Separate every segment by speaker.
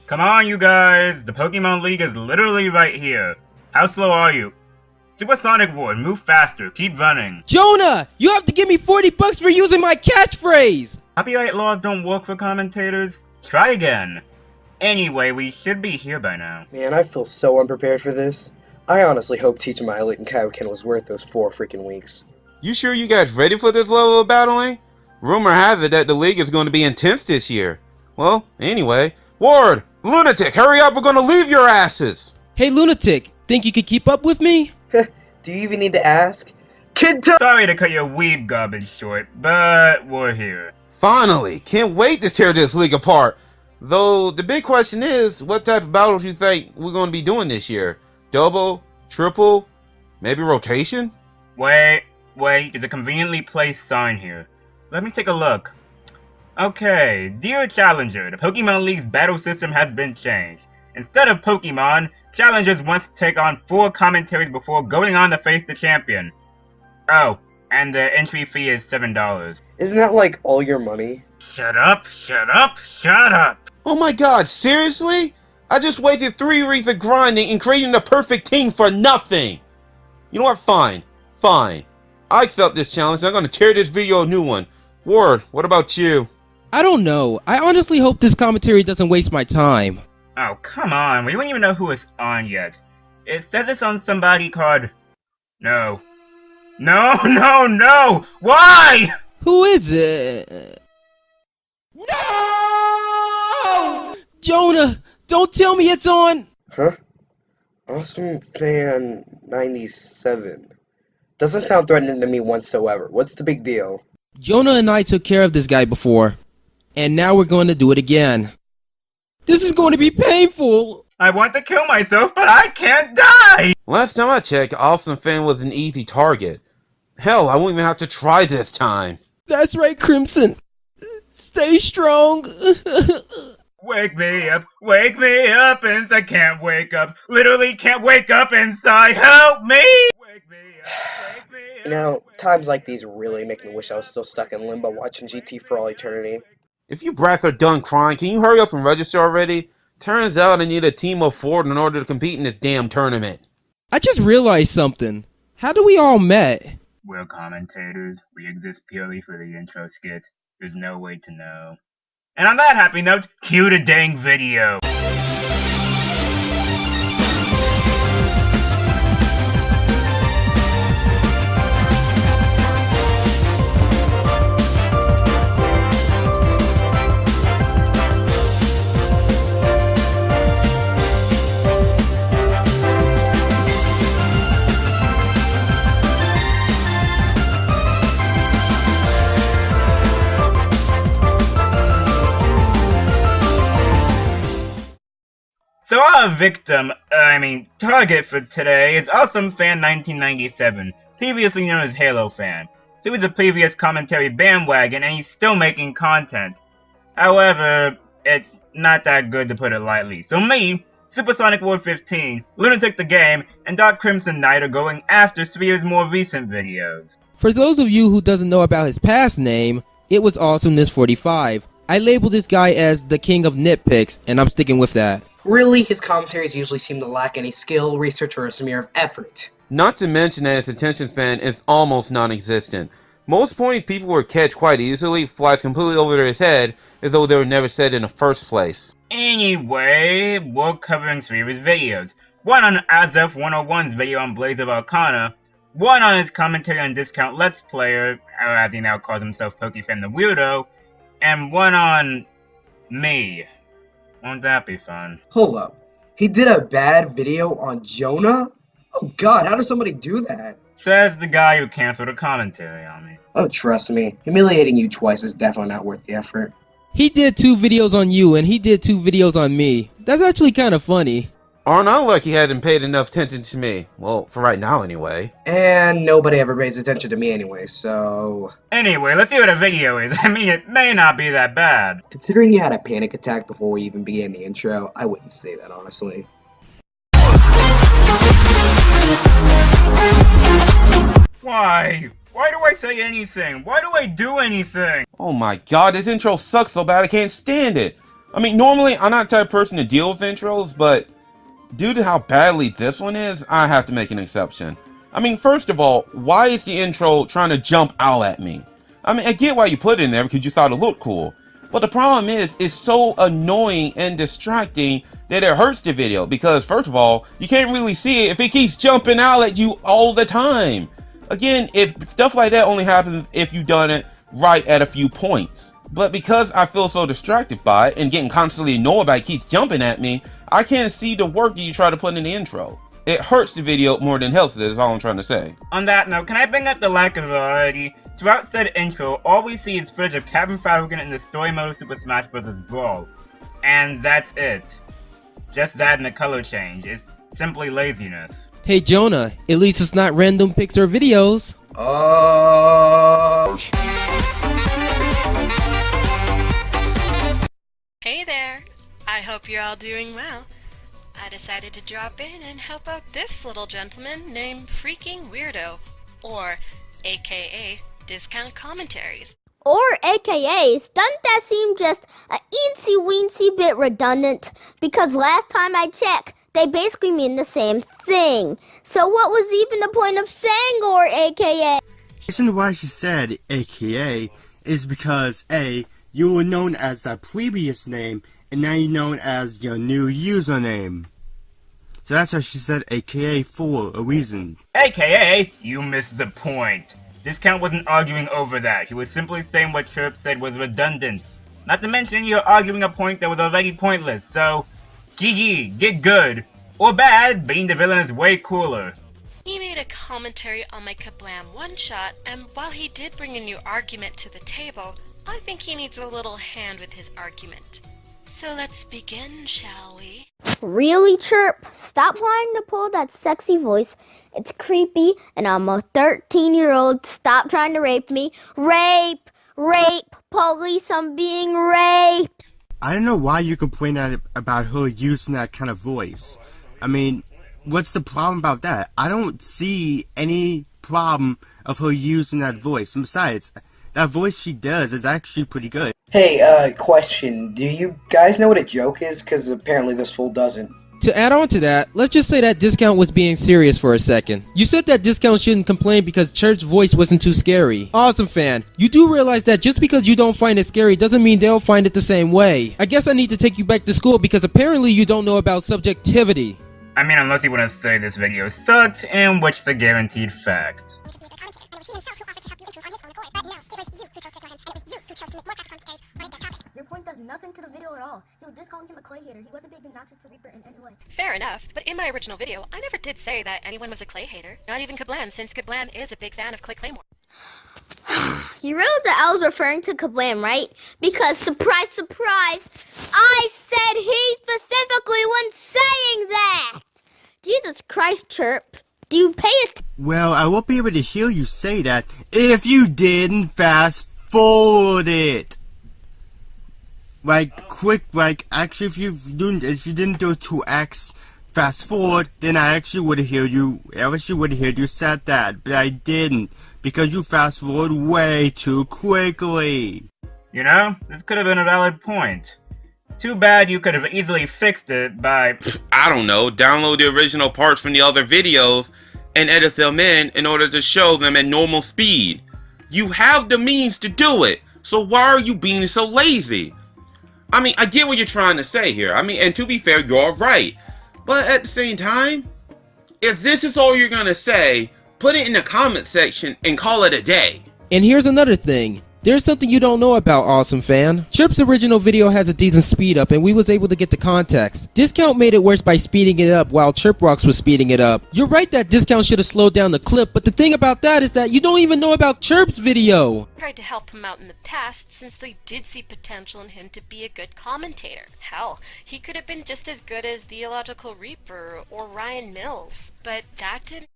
Speaker 1: Come on, you guys! The Pokemon League is literally right here. How slow are you? Supersonic Ward, move faster, keep running.
Speaker 2: Jonah! You have to give me $40 for using my catchphrase!
Speaker 1: Copyright laws don't work for commentators? Try again. Anyway, we should be here by now.
Speaker 3: Man, I feel so unprepared for this. I honestly hope teaching my elite in Kaioken was worth those 4 freaking weeks.
Speaker 4: You sure you guys ready for this level of battling? Rumor has it that the league is going to be intense this year. Well, anyway, Ward, Lunatic, hurry up, we're going to leave your asses!
Speaker 2: Hey Lunatic, think you could keep up with me?
Speaker 3: Do you even need to ask?
Speaker 1: Sorry to cut your weeb garbage short, but we're here.
Speaker 4: Finally, can't wait to tear this league apart. Though, the big question is, what type of battles you think we're going to be doing this year? Double? Triple? Maybe rotation?
Speaker 1: Wait, there's a conveniently placed sign here. Let me take a look. Okay, dear Challenger, the Pokemon League's battle system has been changed. Instead of Pokemon, challengers must take on 4 commentaries before going on to face the champion. Oh, and the entry fee is $7.
Speaker 3: Isn't that like all your money?
Speaker 1: Shut up!
Speaker 4: Oh my god, seriously? I just wasted 3 weeks of grinding and creating the perfect team for nothing! You know what, fine. I accept this challenge. I'm gonna tear this video a new one. Ward, what about you?
Speaker 2: I don't know. I honestly hope this commentary doesn't waste my time.
Speaker 1: Oh, come on, we don't even know who it's on yet. It says it's on somebody called... No! Why?!
Speaker 2: Who is it? No! Jonah, don't tell me it's on...
Speaker 3: Huh? Awesomefan 97. Doesn't sound threatening to me whatsoever. What's the big deal?
Speaker 2: Jonah and I took care of this guy before, and now we're going to do it again. This is going to be painful!
Speaker 1: I want to kill myself, but I can't die!
Speaker 4: Last time I checked, Awesomefan was an easy target. Hell, I won't even have to try this time.
Speaker 2: That's right, Crimson. Stay strong.
Speaker 1: Wake me up inside. I can't wake up. Literally can't wake up inside. Help me! Wake me up.
Speaker 3: You know, times like these really make me wish I was still stuck in limbo watching GT for all eternity.
Speaker 4: If you brats are done crying, can you hurry up and register already? Turns out I need a team of 4 in order to compete in this damn tournament.
Speaker 2: I just realized something. How do we all met?
Speaker 1: We're commentators. We exist purely for the intro skit. There's no way to know. And on that happy note, cue the dang video. So our target for today is Awesomefan 1997, previously known as Halofan. He was a previous commentary bandwagon and he's still making content. However, it's not that good to put it lightly. So me, Supersonic Ward 15, Lunaticthegame, and Dark Crimson Knight are going after Sphere's more recent videos.
Speaker 2: For those of you who doesn't know about his past name, it was Awesomeness 45. I labeled this guy as the king of nitpicks, and I'm sticking with that.
Speaker 3: Really, his commentaries usually seem to lack any skill, research, or a smear of effort.
Speaker 4: Not to mention that his attention span is almost non-existent. Most points people would catch quite easily flies completely over his head as though they were never said in the first place.
Speaker 1: Anyway, we're covering 3 of his videos. One on Azelf 101's video on Blaze of Arcana, one on his commentary on Discount Let's Player, or as he now calls himself Pokefan the Weirdo, and one on me. Won't that be fun?
Speaker 3: Hold up. He did a bad video on Jonah? Oh god, how does somebody do that?
Speaker 1: Says the guy who canceled a commentary on me.
Speaker 3: Oh, trust me. Humiliating you twice is definitely not worth the effort.
Speaker 2: He did 2 videos on you, and he did 2 videos on me. That's actually kind of funny.
Speaker 4: Aren't I lucky he hadn't paid enough attention to me? Well, for right now anyway.
Speaker 3: And nobody ever pays attention to me anyway, so...
Speaker 1: Anyway, let's see what a video is. I mean, it may not be that bad.
Speaker 3: Considering you had a panic attack before we even began the intro, I wouldn't say that, honestly.
Speaker 1: Why? Why do I say anything? Why do I do anything?
Speaker 4: Oh my god, this intro sucks so bad I can't stand it. I mean, normally I'm not the type of person to deal with intros, but due to how badly this one is, I have to make an exception. I mean, first of all, why is the intro trying to jump out at me? I mean, I get why you put it in there because you thought it looked cool. But the problem is, it's so annoying and distracting that it hurts the video. Because, first of all, you can't really see it if it keeps jumping out at you all the time. Again, if stuff like that only happens if you've done it right at a few points. But because I feel so distracted by it and getting constantly annoyed by it keeps jumping at me, I can't see the work that you try to put in the intro. It hurts the video more than helps it, is all I'm trying to say.
Speaker 1: On that note, can I bring up the lack of variety? Throughout said intro, all we see is footage of Captain Falcon in the story mode of Super Smash Bros. Brawl. And that's it. Just that and the color change. It's simply laziness.
Speaker 2: Hey Jonah, at least it's not random pics or videos.
Speaker 5: Hey there! I hope you're all doing well. I decided to drop in and help out this little gentleman named Freaking Weirdo, or aka Discount Commentaries.
Speaker 6: Or AKA, doesn't that seem just a eensy-weensy bit redundant? Because last time I checked, they basically mean the same thing. So what was even the point of saying or AKA?
Speaker 7: The reason why she said AKA is because A, you were known as that previous name, and now you're known as your new username. So that's why she said AKA for a reason.
Speaker 1: AKA, you missed the point. Discount wasn't arguing over that. He was simply saying what Chirp said was redundant. Not to mention you're arguing a point that was already pointless, so GG, get good. Or bad, being the villain is way cooler.
Speaker 5: He made a commentary on my Kablam one-shot, and while he did bring a new argument to the table, I think he needs a little hand with his argument. So let's begin, shall we?
Speaker 6: Really, Chirp? Stop trying to pull that sexy voice. It's creepy, and I'm a 13-year-old. Stop trying to rape me. Rape! Rape! Police, I'm being raped!
Speaker 7: I don't know why you complain about her using that kind of voice. I mean, what's the problem about that? I don't see any problem of her using that voice. And besides, that voice she does is actually pretty good.
Speaker 3: Hey, question. Do you guys know what a joke is? Because apparently this fool doesn't.
Speaker 2: To add on to that, let's just say that Discount was being serious for a second. You said that Discount shouldn't complain because Chirp's voice wasn't too scary. Awesomefan, you do realize that just because you don't find it scary doesn't mean they'll find it the same way. I guess I need to take you back to school because apparently you don't know about subjectivity.
Speaker 1: I mean, unless you want to say this video sucked, in which the guaranteed fact.
Speaker 8: Your point does nothing to the video at all. You were just calling him a clay hater. He wasn't being obnoxious to Reaper in any way.
Speaker 5: Fair enough, but in my original video, I never did say that anyone was a clay hater. Not even Kablam, since Kablam is a big fan of Clay Claymore.
Speaker 6: You realize that I was referring to Kablam, right? Because, surprise, surprise, I said he specifically when saying that! Jesus Christ, Chirp. Do you pay it?
Speaker 7: Well, I won't be able to hear you say that if you didn't fast forward it. Actually, if you didn't do 2x fast forward, then I actually would have heard you said that, but I didn't, because you fast forward way too quickly.
Speaker 1: You know, this could have been a valid point. Too bad you could have easily fixed it by...
Speaker 4: I don't know, download the original parts from the other videos and edit them in order to show them at normal speed. You have the means to do it, so why are you being so lazy? I mean, I get what you're trying to say here. I mean, and to be fair, you're right. But at the same time, if this is all you're gonna say, put it in the comment section and call it a day.
Speaker 2: And here's another thing. There's something you don't know about Awesomefan. Chirp's original video has a decent speed up and we was able to get the context. Discount made it worse by speeding it up while Chirprocks was speeding it up. You're right that Discount should have slowed down the clip, but the thing about that is that you don't even know about Chirp's video.
Speaker 5: Tried to help him out in the past since they did see potential in him to be a good commentator. Hell, he could have been just as good as the Illogical Reaper or Ryan Mills, but that didn't.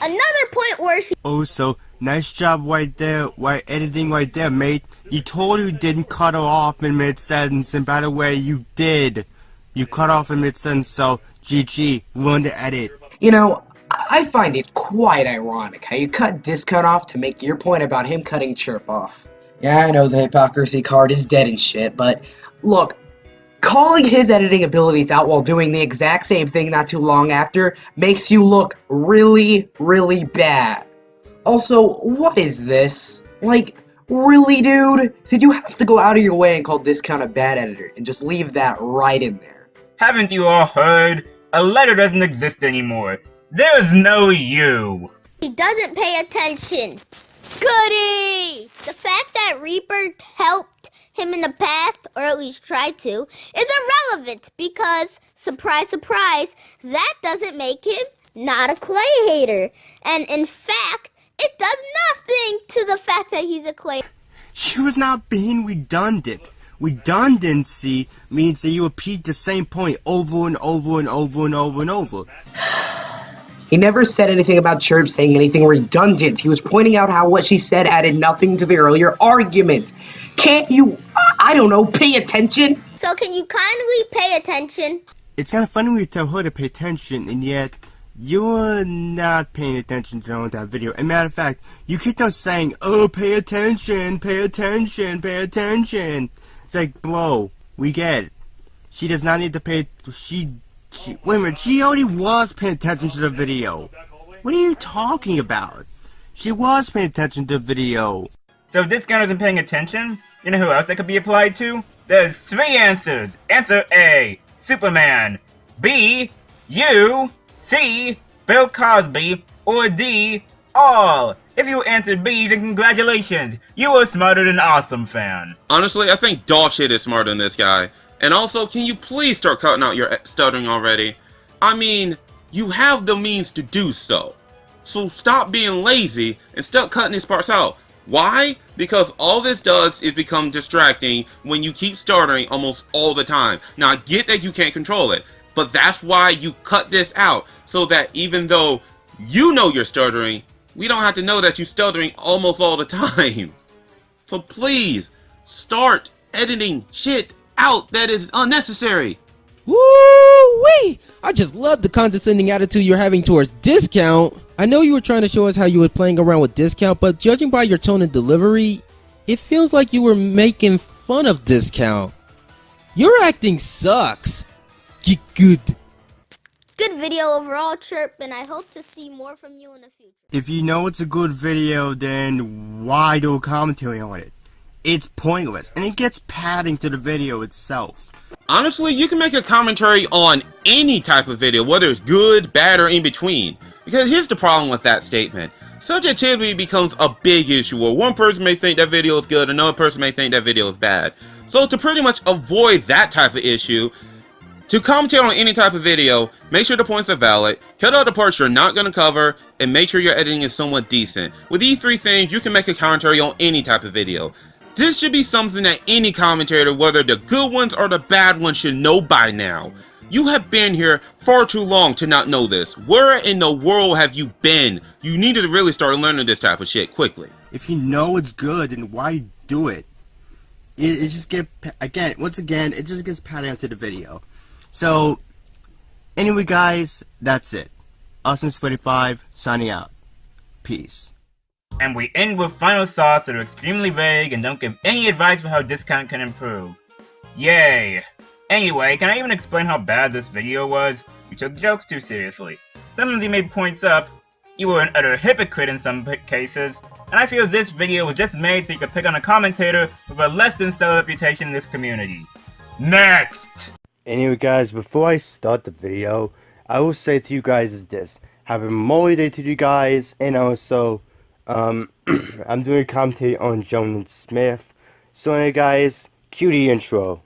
Speaker 6: Another point where she...
Speaker 7: Oh, so nice job right there, editing right there, mate. You totally didn't cut her off in mid-sentence, and by the way, you did. You cut off in mid-sentence, so GG, learn to edit.
Speaker 3: You know, I find it quite ironic how you cut Discount off to make your point about him cutting Chirp off. Yeah, I know the hypocrisy card is dead and shit, but look, Calling his editing abilities out while doing the exact same thing not too long after makes you look really, really bad. Also, what is this? Like, really, dude? Did you have to go out of your way and call Discount a bad editor and just leave that right in there?
Speaker 1: Haven't you all heard? A letter doesn't exist anymore. There's no you.
Speaker 6: He doesn't pay attention. Goody! The fact that Reaper helped him in the past, or at least tried to, is irrelevant because, surprise, surprise, that doesn't make him not a Clay hater. And in fact, it does nothing to the fact that he's a Clay.
Speaker 7: She was not being redundant. Redundancy means that you repeat the same point over and over and over and over and over.
Speaker 3: He never said anything about Chirp saying anything redundant. He was pointing out how what she said added nothing to the earlier argument. Can't you, I don't know, pay attention?
Speaker 6: So can you kindly pay attention?
Speaker 7: It's kind of funny when you tell her to pay attention, and yet you're not paying attention to that video. As a matter of fact, you keep on saying, oh, pay attention, pay attention, pay attention. It's like, bro, we get it. She does not need to pay, wait a minute, she already was paying attention to the video. What are you talking about? She was paying attention to the video.
Speaker 1: So if Discount isn't paying attention, you know who else that could be applied to? There's 3 answers. Answer A, Superman. B, you. C, Bill Cosby. Or D, all. If you answered B, then congratulations. You were smarter than Awesomefan.
Speaker 4: Honestly, I think dog shit is smarter than this guy. And also, can you please start cutting out your stuttering already? I mean, you have the means to do so. So stop being lazy and start cutting these parts out. Why? Because all this does is become distracting when you keep stuttering almost all the time. Now, I get that you can't control it, but that's why you cut this out, so that even though you know you're stuttering, we don't have to know that you're stuttering almost all the time. So please, start editing shit out that is unnecessary.
Speaker 2: Woo-wee! I just love the condescending attitude you're having towards Discount. I know you were trying to show us how you were playing around with Discount, but judging by your tone and delivery, it feels like you were making fun of Discount. Your acting sucks. Get good.
Speaker 6: Good video overall, Chirp, and I hope to see more from you in the future.
Speaker 7: If you know it's a good video, then why do a commentary on it? It's pointless, and it gets padding to the video itself.
Speaker 4: Honestly, you can make a commentary on any type of video, whether it's good, bad, or in between. Because here's the problem with that statement. Subjectivity becomes a big issue where one person may think that video is good, another person may think that video is bad. So to pretty much avoid that type of issue, to commentate on any type of video, make sure the points are valid, cut out the parts you're not going to cover, and make sure your editing is somewhat decent. With these 3 things, you can make a commentary on any type of video. This should be something that any commentator, whether the good ones or the bad ones, should know by now. You have been here far too long to not know this. Where in the world have you been? You need to really start learning this type of shit quickly.
Speaker 7: If you know it's good, then why do it? It just get, once again, it just gets padded into the video. So, anyway guys, that's it. Awesomeness45 signing out. Peace.
Speaker 1: And we end with final thoughts that are extremely vague and don't give any advice for how Discount can improve. Yay! Anyway, can I even explain how bad this video was? You took jokes too seriously. Sometimes you made points up, you were an utter hypocrite in some cases, and I feel this video was just made so you could pick on a commentator with a less than stellar reputation in this community. Next!
Speaker 7: Anyway guys, before I start the video, I will say to you guys is this. Happy Memorial Day to you guys, and also, I'm doing a commentary on Jonas Smith. So anyway guys, cue the intro.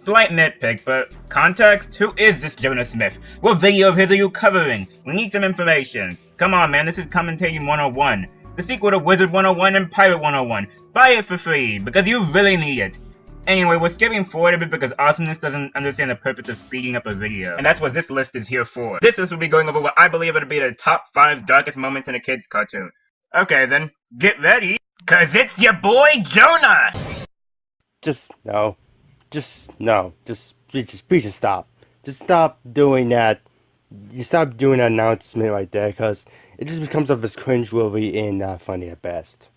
Speaker 1: Slight nitpick, but context? Who is this Jonas Smith? What video of his are you covering? We need some information. Come on man, this is Commentating 101. The sequel to Wizard 101 and Pirate 101. Buy it for free, because you really need it. Anyway, we're skipping forward a bit because Awesomeness doesn't understand the purpose of speeding up a video. And that's what this list is here for. This list will be going over what I believe to be the top 5 darkest moments in a kid's cartoon. Okay then, get ready, cause it's your boy Jonah!
Speaker 7: Please just stop. Just stop doing that. You stop doing that announcement right there, cause it just becomes of this cringeworthy and not funny at best.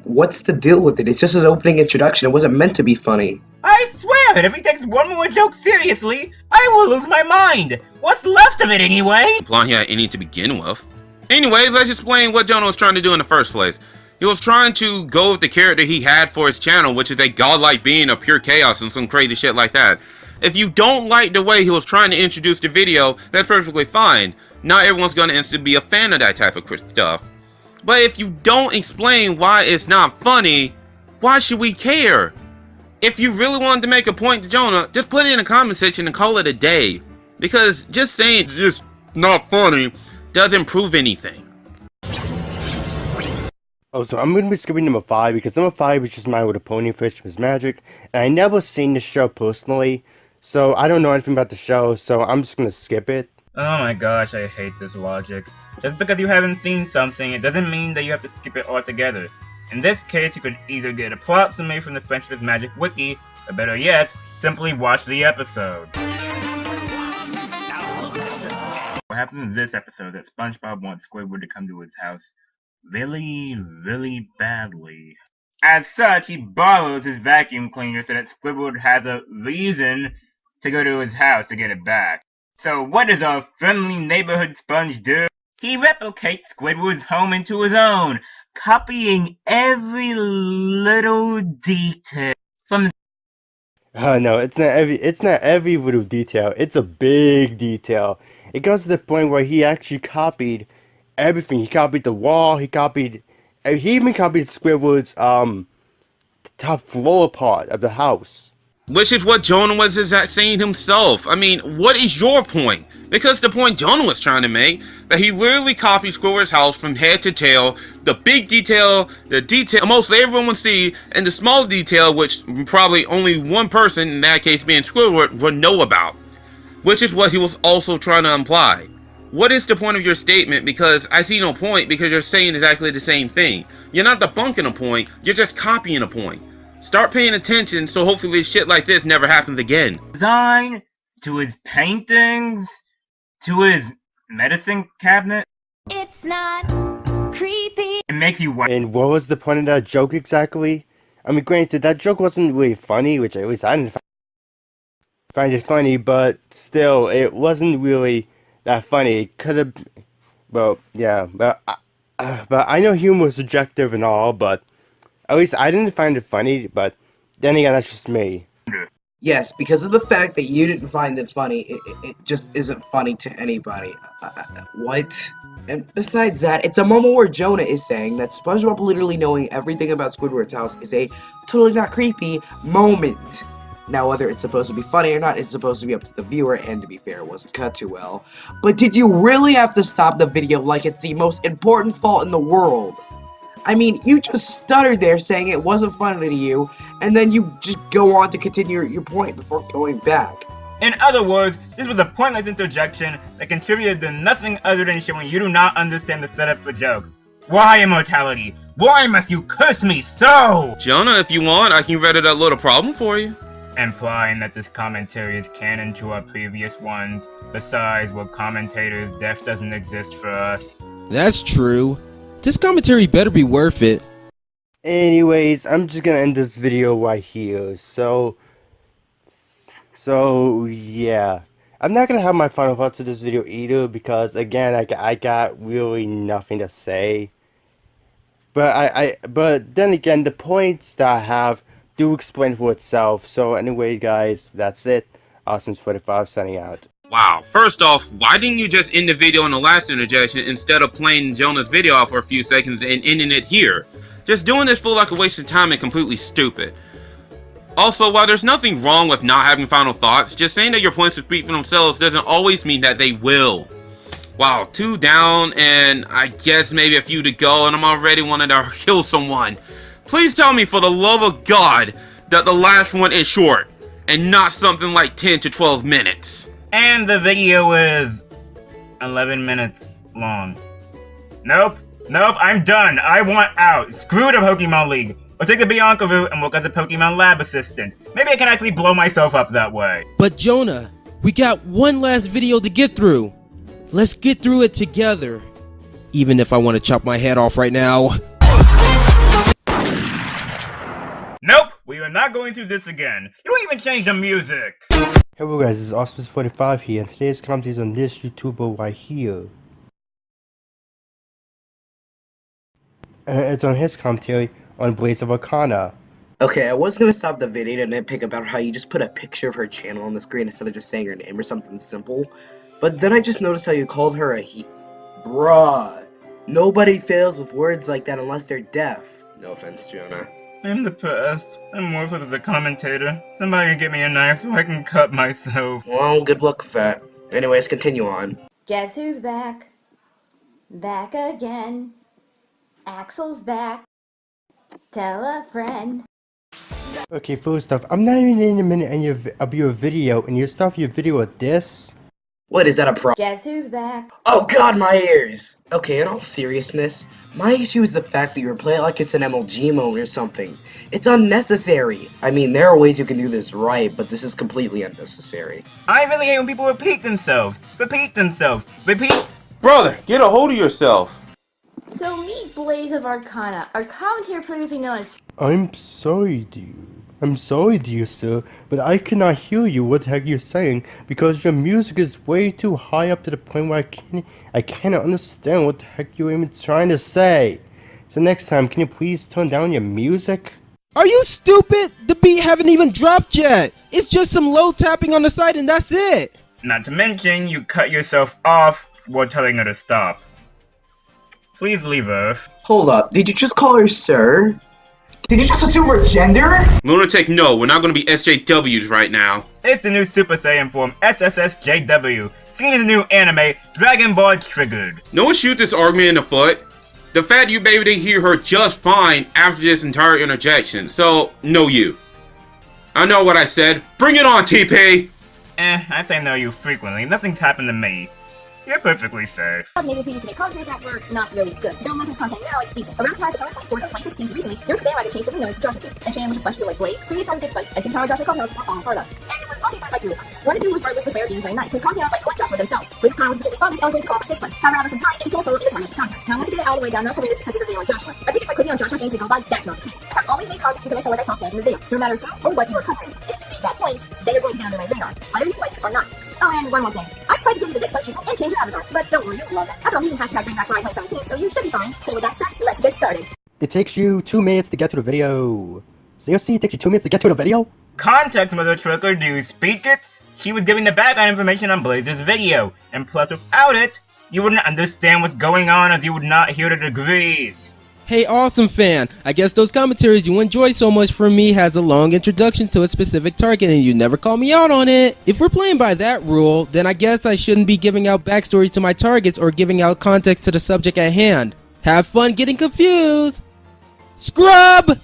Speaker 3: What's the deal with it? It's just an opening introduction. It wasn't meant to be funny.
Speaker 1: I swear, that if he takes one more joke seriously, I will lose my mind. What's left of it anyway?
Speaker 4: Implying he had any to begin with. Anyway, let's explain what Jonah was trying to do in the first place. He was trying to go with the character he had for his channel, which is a godlike being of pure chaos and some crazy shit like that. If you don't like the way he was trying to introduce the video, that's perfectly fine. Not everyone's gonna instantly be a fan of that type of stuff. But if you don't explain why it's not funny, why should we care? If you really wanted to make a point to Jonah, just put it in the comment section and call it a day. Because just saying it's just not funny doesn't prove anything.
Speaker 7: Oh, so I'm going to be skipping number 5 because number 5 is just My Little Pony Christmas Magic. And I never seen the show personally, so I don't know anything about the show, so I'm just going to skip it.
Speaker 1: Oh my gosh, I hate this logic. Just because you haven't seen something, it doesn't mean that you have to skip it altogether. In this case, you could either get a plot summary from the Friendship is Magic wiki, or better yet, simply watch the episode. What happens in this episode is that SpongeBob wants Squidward to come to his house really, really badly. As such, he borrows his vacuum cleaner so that Squidward has a reason to go to his house to get it back. So what does our friendly neighborhood sponge do? He replicates Squidward's home into his own, copying every little detail from
Speaker 7: No, it's not every little detail. It's a big detail. It goes to the point where he actually copied everything. He copied the wall. He even copied Squidward's top floor part of the house.
Speaker 4: Which is what Jonah was saying himself. I mean, what is your point? Because the point Jonah was trying to make, that he literally copied Squidward's house from head to tail, the big detail, the detail mostly everyone would see, and the small detail, which probably only one person, in that case being Squidward, would know about. Which is what he was also trying to imply. What is the point of your statement? Because I see no point, because you're saying exactly the same thing. You're not debunking a point, you're just copying a point. Start paying attention so hopefully shit like this never happens again.
Speaker 1: Design, to his paintings, to his medicine cabinet.
Speaker 9: It's not creepy.
Speaker 1: It makes you wonder.
Speaker 7: And what was the point of that joke exactly? I mean, granted, that joke wasn't really funny, which at least I didn't find it funny, but still, it wasn't really that funny. It could have, well, yeah, but I know humor is subjective and all, but at least I didn't find it funny, but then again, that's just me.
Speaker 3: Yes, because of the fact that you didn't find it funny, it just isn't funny to anybody. What? And besides that, it's a moment where Jonah is saying that SpongeBob literally knowing everything about Squidward's house is a totally not creepy moment. Now, whether it's supposed to be funny or not is supposed to be up to the viewer, and to be fair, it wasn't cut too well. But did you really have to stop the video like it's the most important fault in the world? I mean, you just stuttered there saying it wasn't funny to you, and then you just go on to continue your point before going back.
Speaker 1: In other words, this was a pointless interjection that contributed to nothing other than showing you do not understand the setup for jokes. Why immortality? Why must you curse me so?
Speaker 4: Jonah, if you want, I can read it a little problem for you.
Speaker 1: Implying that this commentary is canon to our previous ones. Besides, well, Commentator's death doesn't exist for us.
Speaker 2: That's true. This commentary better be worth it.
Speaker 7: Anyways, I'm just gonna end this video right here. So yeah. I'm not gonna have my final thoughts of this video either, because again, I got really nothing to say. But then again, the points that I have do explain for itself. So anyway, guys, that's it. Awesomefan signing out.
Speaker 4: Wow, first off, why didn't you just end the video in the last interjection instead of playing Jonah's video off for a few seconds and ending it here? Just doing this felt like a waste of time and completely stupid. Also, while there's nothing wrong with not having final thoughts, just saying that your points will speak for themselves doesn't always mean that they will. Wow, 2 down and I guess maybe a few to go and I'm already wanting to kill someone. Please tell me for the love of God that the last one is short and not something like 10 to 12 minutes.
Speaker 1: And the video is 11 minutes long. Nope, I'm done. I want out. Screw the Pokemon League. Or take the Bianca route and work as a Pokemon lab assistant. Maybe I can actually blow myself up that way.
Speaker 2: But Jonah, we got one last video to get through. Let's get through it together. Even if I want to chop my head off right now.
Speaker 1: Nope. We are not going through this again. You don't even change the music!
Speaker 7: Hello guys, this is Awesomeness45 here, and today's commentary is on this YouTuber right here. And it's on his commentary on Blaze of Arcana.
Speaker 3: Okay, I was gonna stop the video to nitpick about how you just put a picture of her channel on the screen instead of just saying her name or something simple. But then I just noticed how you called her a Bruh. Nobody fails with words like that unless they're deaf. No offense, Jonah.
Speaker 1: I'm depressed. I'm worthless as a commentator. Somebody get me a knife so I can cut myself.
Speaker 3: Well, good luck with that. Anyways, continue on.
Speaker 9: Guess who's back? Back again. Axel's back. Tell a friend.
Speaker 7: Okay, first off, I'm not even in a minute of your video, and you start your video with this?
Speaker 3: What, is that a problem?
Speaker 9: Guess who's back?
Speaker 3: Oh god, my ears! Okay, in all seriousness, my issue is the fact that you play it like it's an MLG mode or something. It's unnecessary. I mean, there are ways you can do this right, but this is completely unnecessary.
Speaker 1: I really hate when people repeat themselves. Repeat.
Speaker 4: Brother, get a hold of yourself.
Speaker 9: So meet Blaze of Arcana, our commentator previously known as...
Speaker 7: I'm sorry, dear sir, but I cannot hear you what the heck you're saying because your music is way too high up to the point where I cannot understand what the heck you're even trying to say. So next time, can you please turn down your music?
Speaker 2: Are you stupid? The beat haven't even dropped yet. It's just some low tapping on the side and that's it.
Speaker 1: Not to mention, you cut yourself off while telling her to stop. Please leave Earth.
Speaker 3: Hold up, did you just call her sir? Did you just assume her gender?
Speaker 4: Lunatic, no, we're not gonna be SJWs right now.
Speaker 1: It's the new Super Saiyan form, SSSJW. Seen in the new anime, Dragon Ball Triggered.
Speaker 4: No one shoot this argument in the foot. The fact you be able to hear her just fine after this entire interjection, so, no you. I know what I said. Bring it on, TP!
Speaker 1: I say no you frequently. Nothing's happened to me. You're perfectly safe.
Speaker 8: Maybe we used to make commentaries that were not really good. Don't mention content now, it's decent. Around the time of the 24th of 2016 recently, there was a bandwagon change that we known as Joshua Group. And Shan was a bunch of people like Blaze, previous time we did Spike, and two-tower Joshua Commons were all part of. And it was also part by two. One of the two was Bartless with Slayer Dean very nice, whose content was like collect Joshua themselves. With Kyle was particularly fun, it's elevated to call for 6 months. However, after some time, it became a solo in the time of the contract. Now I want to get it all the way down, not covering this because it's a video on Joshua. I think if I quickly on Joshua's names to go by, that's not the case. I have always made content because I feel like I saw flaws in the video, no matter who or what you were covering. If you reach that point, they are going to get under my radar, whether you like it or not. Oh, and one more thing. I decided to give you the Dick Swipe and change your avatar, but don't worry, you'll love it. After all, I'm using hashtag BringBackRide2017, so you should be fine. So with that said, let's get started.
Speaker 7: It takes you 2 minutes to get to the video. Seriously, it takes you 2 minutes to get to the video?
Speaker 1: Context, Mother Trucker, do you speak it? She was giving the background information on Blaze's video, and plus without it, you wouldn't understand what's going on as you would not hear the degrees.
Speaker 2: Hey Awesomefan, I guess those commentaries you enjoy so much from me has a long introduction to a specific target and you never call me out on it. If we're playing by that rule, then I guess I shouldn't be giving out backstories to my targets or giving out context to the subject at hand. Have fun getting confused! Scrub!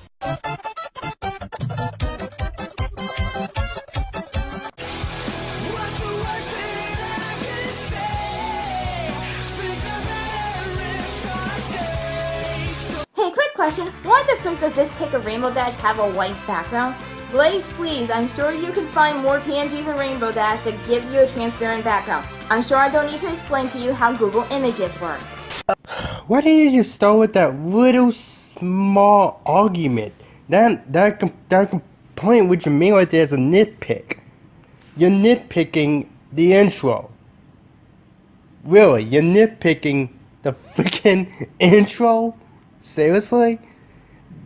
Speaker 9: Hey, quick question. Why the frick does this pick a Rainbow Dash have a white background? Blaze, please, I'm sure you can find more PNGs in Rainbow Dash that give you a transparent background. I'm sure I don't need to explain to you how Google Images work.
Speaker 7: Why did you start with that little small argument? That complaint which you mean right there is a nitpick. You're nitpicking the intro. Really, you're nitpicking the freaking intro? Seriously?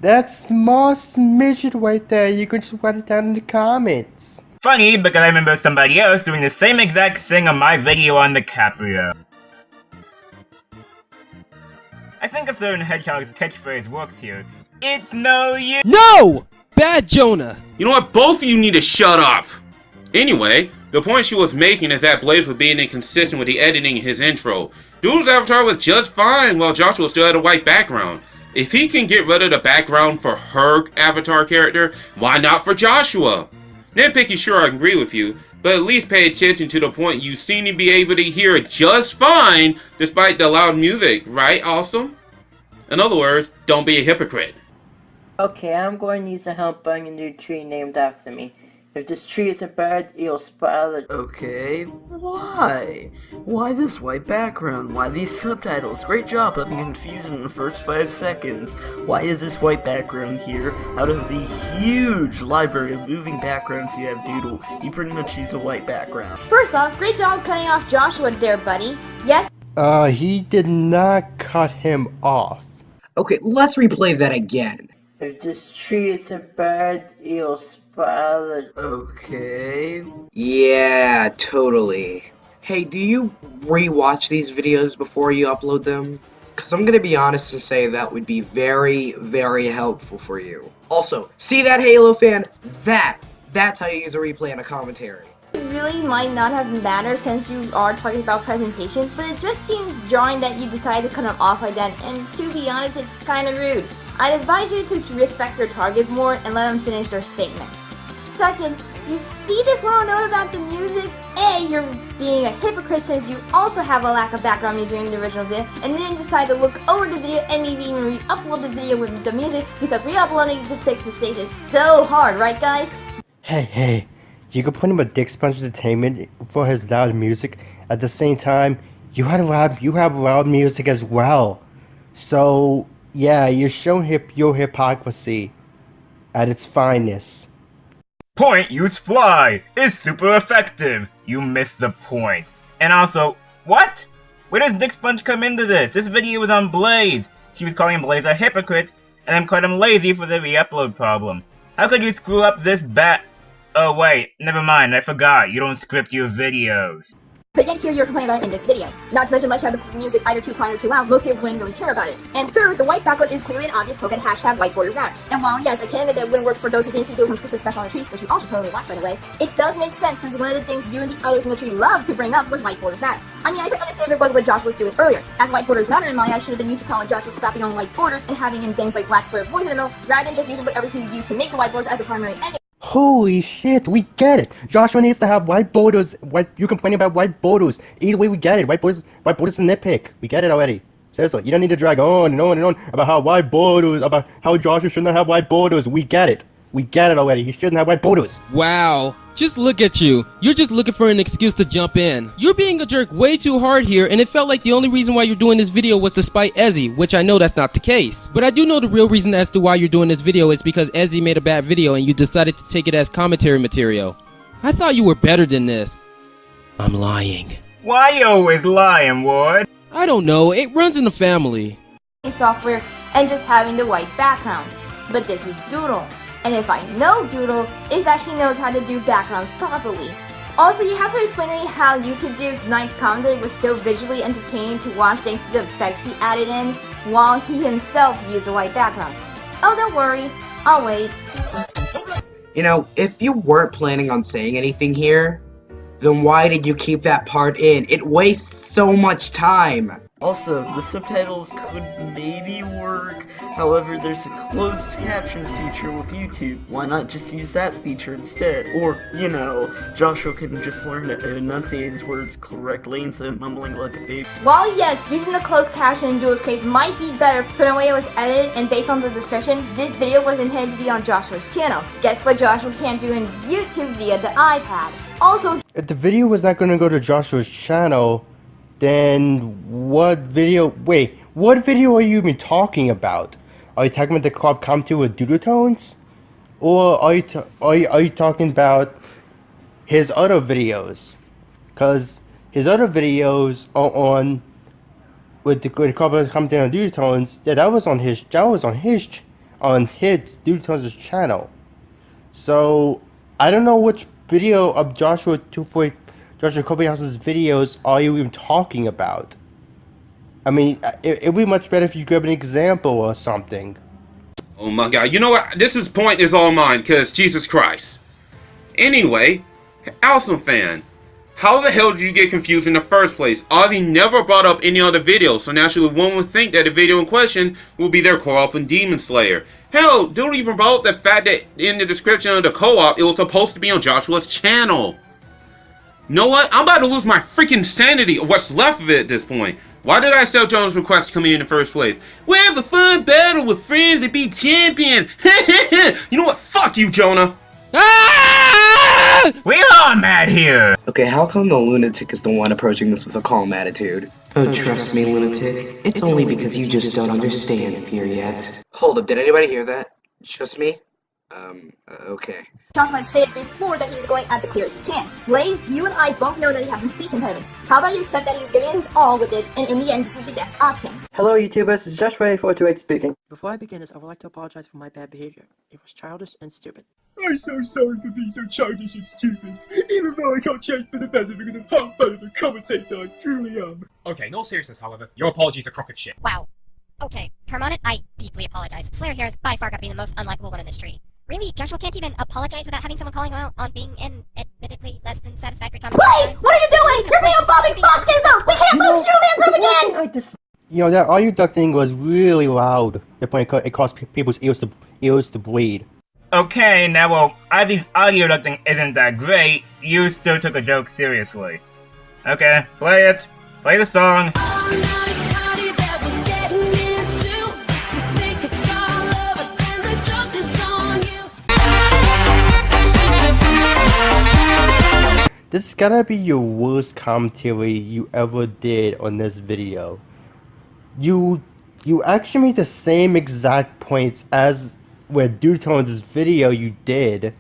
Speaker 7: That small smidget right there, you can just write it down in the comments.
Speaker 1: Funny, because I remember somebody else doing the same exact thing on my video on the Caprio. I think a certain hedgehog's catchphrase works here. It's no use.
Speaker 2: No! Bad Jonah!
Speaker 4: You know what? Both of you need to shut up! Anyway, the point she was making is that Blaze was being inconsistent with the editing in his intro. Dude's avatar was just fine while Joshua still had a white background. If he can get rid of the background for her avatar character, why not for Joshua? Nitpicky, sure, I agree with you, but at least pay attention to the point. You seem to be able to hear it just fine despite the loud music, right, Awesome? In other words, don't be a hypocrite.
Speaker 10: Okay, I'm going to use the help button a new tree named after me. If this tree is a bird, it'll spoil it.
Speaker 11: Okay, why? Why this white background? Why these subtitles? Great job, I'm confused in the first 5 seconds. Why is this white background here? Out of the huge library of moving backgrounds you have, Doodle, you pretty much use a white background.
Speaker 9: First off, great job cutting off Joshua there, buddy. Yes?
Speaker 7: He did not cut him off.
Speaker 3: Okay, let's replay that again.
Speaker 10: If this tree is a bird, it'll spoil it.
Speaker 11: Okay.
Speaker 3: Yeah, totally. Hey, do you rewatch these videos before you upload them? Because I'm gonna be honest to say that would be very, very helpful for you. Also, see that Halofan? That's how you use a replay and a commentary.
Speaker 9: It really might not have mattered since you are talking about presentation, but it just seems jarring that you decided to cut them off like that, and to be honest, it's kind of rude. I'd advise you to respect your targets more and let them finish their statement. Second, you see this little note about the music? A, you're being a hypocrite since you also have a lack of background music in the original video, and then decide to look over the video and maybe even re-upload the video with the music, because re-uploading to fix mistakes is so hard, right guys?
Speaker 7: Hey, you complain about Dick Sponge Entertainment for his loud music. At the same time, you have loud music as well. So, yeah, you're showing your hypocrisy at its finest.
Speaker 1: Point use fly is super effective. You missed the point. And also, what? Where does Dick Sponge come into this? This video was on Blaze. She was calling Blaze a hypocrite, and then called him lazy for the re-upload problem. How could you screw up this bad? Oh wait, never mind, I forgot. You don't script your videos.
Speaker 8: But yet here you're complaining about it in this video. Not to mention, let's have the music either too quiet or too loud. Most people wouldn't really care about it. And third, the white background is clearly an obvious poke at hashtag white borders matter. And while yes, I can admit that it wouldn't work for those who didn't see Doodle's special on the tree, which you also totally watched by the way, it does make sense since one of the things you and the others in the tree loved to bring up was white borders matter. I mean, I can understand if it was what Josh was doing earlier, as white borders matter in my eyes should have been used to calling Josh slapping on white borders and having him things like black square voice in the middle, rather than just using whatever he used to make the white borders as the primary ending.
Speaker 7: Holy shit, we get it. Joshua needs to have white borders. You complaining about white borders. Either way, we get it. White borders is a nitpick. We get it already. Seriously, you don't need to drag on and on and on about how white borders, about how Joshua should not have white borders. We get it. We get it already. He shouldn't have white borders.
Speaker 2: Wow. Just look at you. You're just looking for an excuse to jump in. You're being a jerk way too hard here, and it felt like the only reason why you're doing this video was to spite Ezzy, which I know that's not the case. But I do know the real reason as to why you're doing this video is because Ezzy made a bad video and you decided to take it as commentary material. I thought you were better than this. I'm lying.
Speaker 1: Why you always lying, Ward?
Speaker 2: I don't know. It runs in the family.
Speaker 9: Software and just having the white background. But this is Doodle. And if I know Doodle, it actually knows how to do backgrounds properly. Also, you have to explain to me how YouTube Dude's ninth commentary was still visually entertaining to watch thanks to the effects he added in, while he himself used a white background. Oh, don't worry, I'll wait.
Speaker 3: You know, if you weren't planning on saying anything here, then why did you keep that part in? It wastes so much time.
Speaker 11: Also, the subtitles could maybe work, however there's a closed caption feature with YouTube. Why not just use that feature instead? Or, you know, Joshua can just learn to enunciate his words correctly instead of mumbling like a baby.
Speaker 9: While yes, using the closed caption in Doodle's case might be better for the way it was edited and based on the description, this video was intended to be on Joshua's channel. Guess what Joshua can't do in YouTube via the iPad. Also,
Speaker 7: if the video was not going to go to Joshua's channel, then what video are you even talking about? Are you talking about the club Commentator with Doodle Tones? Or are you talking about his other videos? Because his other videos are on with the club Commentator on Doodle Tones. Yeah, that was on his Doodle Tones' channel. So I don't know which video of Joshua Coffeehouse's videos are you even talking about? I mean, it'd be much better if you give an example or something.
Speaker 4: Oh my god, you know what? This point is all mine, because Jesus Christ. Anyway, Awesomefan, how the hell did you get confused in the first place? Ozzy never brought up any other video, so naturally one would think that the video in question will be their co-op in Demon Slayer. Hell, Doodle even brought up the fact that in the description of the co-op, it was supposed to be on Joshua's channel. You know what? I'm about to lose my freaking sanity, or what's left of it at this point. Why did I accept Jonah's request to come in the first place? We have a fun battle with friends to be champions. You know what? Fuck you, Jonah.
Speaker 2: Ah!
Speaker 1: We are mad here!
Speaker 3: Okay, how come the lunatic is the one approaching this with a calm attitude?
Speaker 11: Oh, trust me, lunatic. It's only because you just don't understand here yet.
Speaker 3: Hold up, did anybody hear that? Just me? Okay.
Speaker 8: Josh might say it before that he's going as clear as he can. Blaze, you and I both know that he has some speech impediment. How about you accept that he's giving it his all with it, and in the end, this is the best option?
Speaker 10: Hello YouTubers, this is Josh428 speaking.
Speaker 12: Before I begin this, I would like to apologize for my bad behavior. It was childish and stupid.
Speaker 13: I'm so sorry for being so childish and stupid. Even though I can't change for the better because of how bad of a commentator I truly am.
Speaker 14: Okay, in all seriousness, however, your apologies are a crock of shit.
Speaker 15: Wow. Okay, Hermonit, I deeply apologize. Slayer here has by far got to be the most unlikable one in this tree. Really, Joshua can't even apologize without having someone calling him out on being an admittedly less than satisfactory comment.
Speaker 8: Blaze! What are you doing? You're being solving fascism! We can't lose you, man, again!
Speaker 7: You know, that audio duck thing was really loud. The point it caused people's ears to bleed.
Speaker 1: Okay, now well, Ozzy's audio ducting isn't that great, you still took a joke seriously. Okay, play it. Play the song.
Speaker 7: This is gonna be your worst commentary you ever did on this video. You actually made the same exact points as with Dutones' video you did.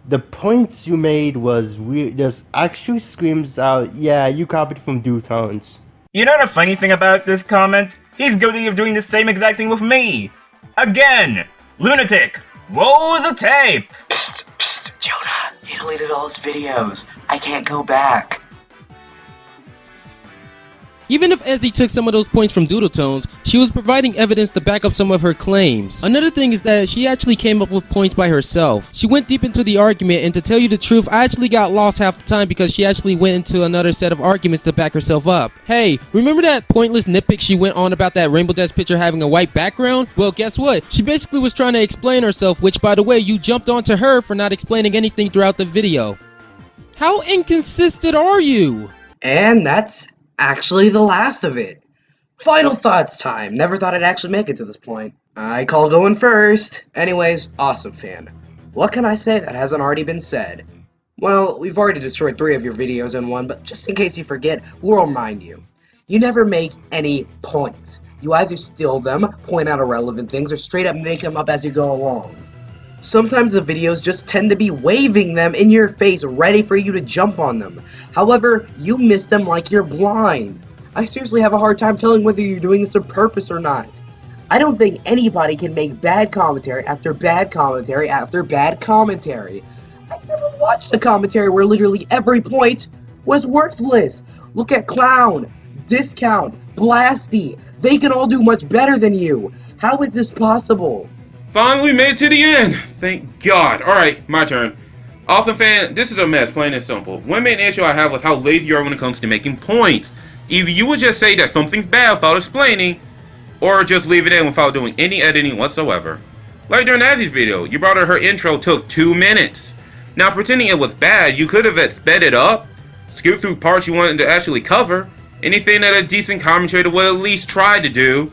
Speaker 7: The points you made was just actually screams out, yeah, you copied from Dutones.
Speaker 1: You know the funny thing about this comment? He's guilty of doing the same exact thing with me. Again! Lunatic! Roll the tape!
Speaker 3: Psst, psst, Jonah, he deleted all his videos. I can't go back.
Speaker 2: Even if Ezzy took some of those points from Doodletones, she was providing evidence to back up some of her claims. Another thing is that she actually came up with points by herself. She went deep into the argument, and to tell you the truth, I actually got lost half the time because she actually went into another set of arguments to back herself up. Hey, remember that pointless nitpick she went on about that Rainbow Dash picture having a white background? Well, guess what? She basically was trying to explain herself, which, by the way, you jumped onto her for not explaining anything throughout the video. How inconsistent are you?
Speaker 3: And that's actually the last of it. Final thoughts time. Never thought I'd actually make it to this point. I call going first. Anyways, Awesomefan. What can I say that hasn't already been said? Well, we've already destroyed 3 of your videos in one, but just in case you forget, we'll remind you. You never make any points. You either steal them, point out irrelevant things, or straight up make them up as you go along. Sometimes the videos just tend to be waving them in your face, ready for you to jump on them. However, you miss them like you're blind. I seriously have a hard time telling whether you're doing this on purpose or not. I don't think anybody can make bad commentary after bad commentary after bad commentary. I've never watched a commentary where literally every point was worthless. Look at Clown, Discount, Blasty. They can all do much better than you. How is this possible?
Speaker 4: Finally made it to the end! Thank God. Alright, my turn. Awesomefan, this is a mess, plain and simple. One main issue I have with how lazy you are when it comes to making points. Either you would just say that something's bad without explaining, or just leave it in without doing any editing whatsoever. Like during Azzy's video, you brought her intro took 2 minutes. Now pretending it was bad, you could have sped it up, skipped through parts you wanted to actually cover, anything that a decent commentator would at least try to do.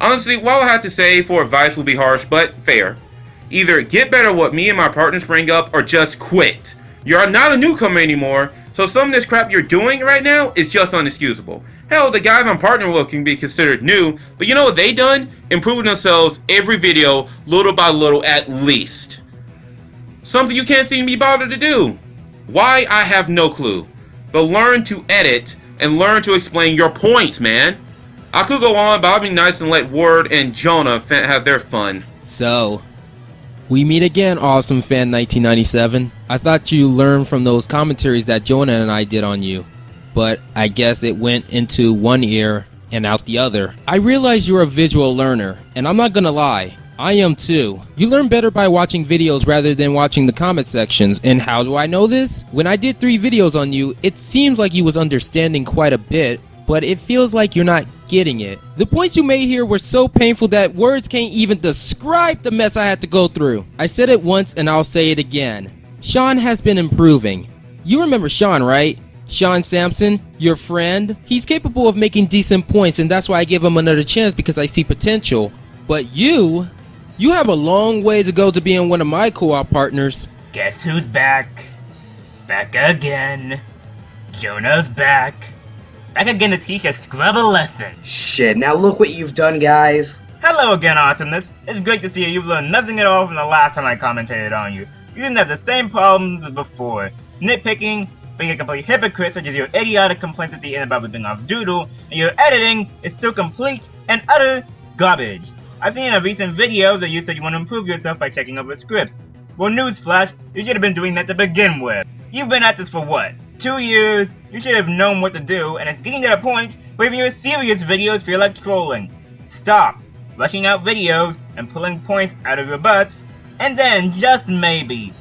Speaker 4: Honestly, what I have to say for advice will be harsh, but fair. Either get better at what me and my partners bring up, or just quit. You are not a newcomer anymore, so some of this crap you're doing right now is just unexcusable. Hell, the guys I'm partnering with can be considered new, but you know what they done? Improving themselves every video, little by little at least. Something you can't seem to be bothered to do. Why, I have no clue. But learn to edit, and learn to explain your points, man. I could go on, but I'll be nice and let Ward and Jonah have their fun.
Speaker 2: So, we meet again, Awesomefan 1997. I thought you learned from those commentaries that Jonah and I did on you, but I guess it went into one ear and out the other. I realize you're a visual learner, and I'm not gonna lie, I am too. You learn better by watching videos rather than watching the comment sections, and how do I know this? When I did 3 videos on you, it seems like you was understanding quite a bit, but it feels like you're not getting it. The points you made here were so painful that words can't even describe the mess I had to go through. I said it once and I'll say it again. Sean has been improving. You remember Sean, right? Sean Sampson, your friend? He's capable of making decent points, and that's why I give him another chance, because I see potential. But you have a long way to go to being one of my co-op partners.
Speaker 1: Guess who's back? Back again. Jonah's back. Back again to teach a scrub a lesson.
Speaker 3: Shit, now look what you've done, guys.
Speaker 1: Hello again, Awesomeness. It's great to see you. You've learned nothing at all from the last time I commentated on you. You didn't have the same problems as before. Nitpicking, being a complete hypocrite such as your idiotic complaints at the end about ripping off Doodle, and your editing is still complete and utter garbage. I've seen in a recent video that you said you want to improve yourself by checking over scripts. Well, newsflash, you should have been doing that to begin with. You've been at this for what? 2 years? You should have known what to do, and it's getting to the point where even your serious videos feel like trolling. Stop rushing out videos and pulling points out of your butt, and then just maybe,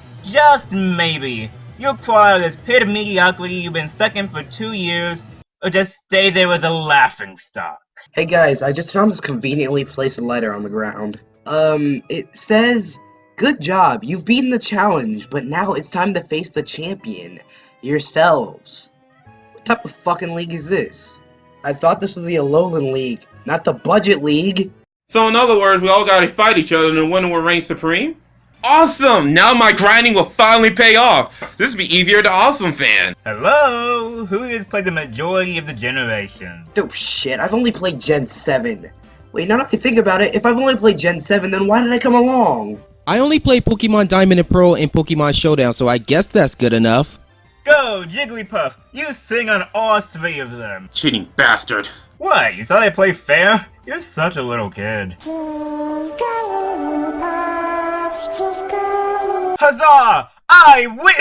Speaker 1: you'll crawl out of this pit of mediocrity you've been stuck in for 2 years, or just stay there as a laughingstock.
Speaker 3: Hey guys, I just found this conveniently placed letter on the ground. It says, "Good job, you've beaten the challenge, but now it's time to face the champion. Yourselves." What type of fucking league is this? I thought this was the Alolan League, not the Budget League.
Speaker 4: So in other words, we all gotta fight each other and the winner will reign supreme? Awesome! Now my grinding will finally pay off! This will be easier to Awesomefan!
Speaker 1: Hello? Who has played the majority of the generation?
Speaker 3: Oh shit, I've only played Gen 7. Wait, now that I think about it, if I've only played Gen 7, then why did I come along?
Speaker 2: I only played Pokemon Diamond and Pearl and Pokemon Showdown, so I guess that's good enough.
Speaker 1: Go, Jigglypuff! You sing on all 3 of them!
Speaker 4: Cheating bastard!
Speaker 1: What, you thought I played fair? You're such a little kid. Huzzah! I win!